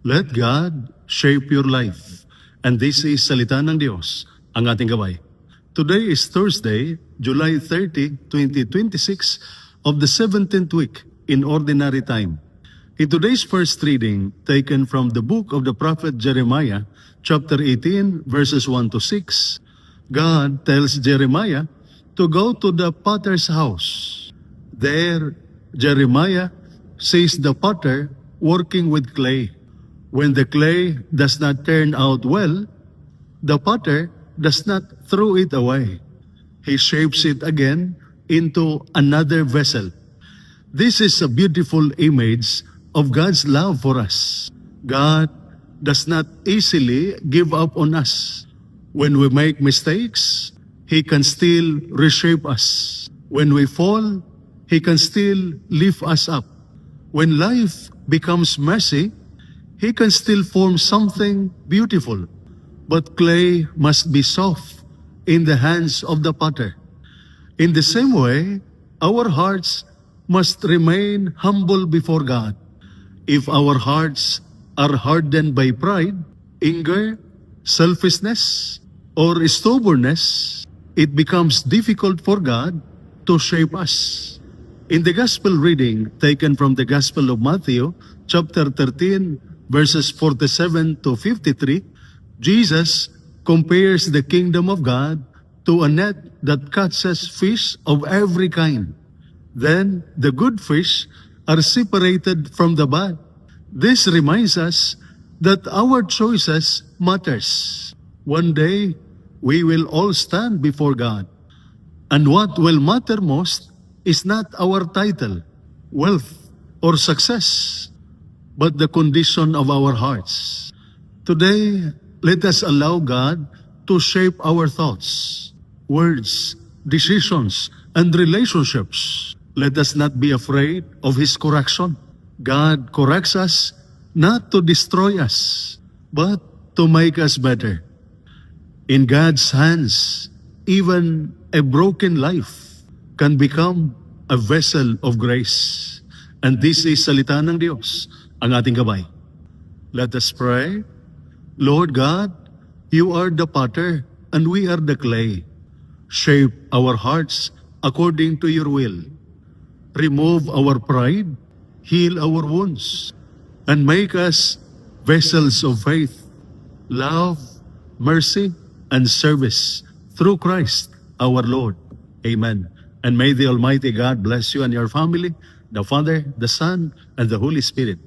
Let God shape your life. And this is Salita ng Diyos, ang ating gabay. Today is Thursday, July 30, 2026, of the 17th week in Ordinary Time. In today's first reading, taken from the book of the prophet Jeremiah, chapter 18, verses 1 to 6, God tells Jeremiah to go to the potter's house. There, Jeremiah sees the potter working with clay. When the clay does not turn out well, the potter does not throw it away. He shapes it again into another vessel. This is a beautiful image of God's love for us. God does not easily give up on us. When we make mistakes, He can still reshape us. When we fall, He can still lift us up. When life becomes messy, He can still form something beautiful. But clay must be soft in the hands of the potter. In the same way, our hearts must remain humble before God. If our hearts are hardened by pride, anger, selfishness, or stubbornness, it becomes difficult for God to shape us. In the Gospel reading taken from the Gospel of Matthew, chapter 13, verses 47 to 53, Jesus compares the kingdom of God to a net that catches fish of every kind. Then the good fish are separated from the bad. This reminds us that our choices matters. One day, we will all stand before God. And what will matter most is not our title, wealth, or success, but the condition of our hearts. Today, let us allow God to shape our thoughts, words, decisions, and relationships. Let us not be afraid of His correction. God corrects us not to destroy us, but to make us better. In God's hands, even a broken life can become a vessel of grace. And this is Salita ng Diyos, ang ating gabay. Let us pray. Lord God, You are the potter and we are the clay. Shape our hearts according to Your will. Remove our pride, heal our wounds, and make us vessels of faith, love, mercy, and service through Christ our Lord. Amen. And may the Almighty God bless you and your family, the Father, the Son, and the Holy Spirit.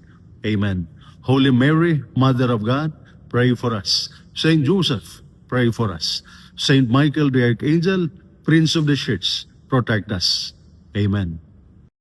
Amen. Holy Mary, Mother of God, pray for us. Saint Joseph, pray for us. Saint Michael the Archangel, Prince of the Church, protect us. Amen.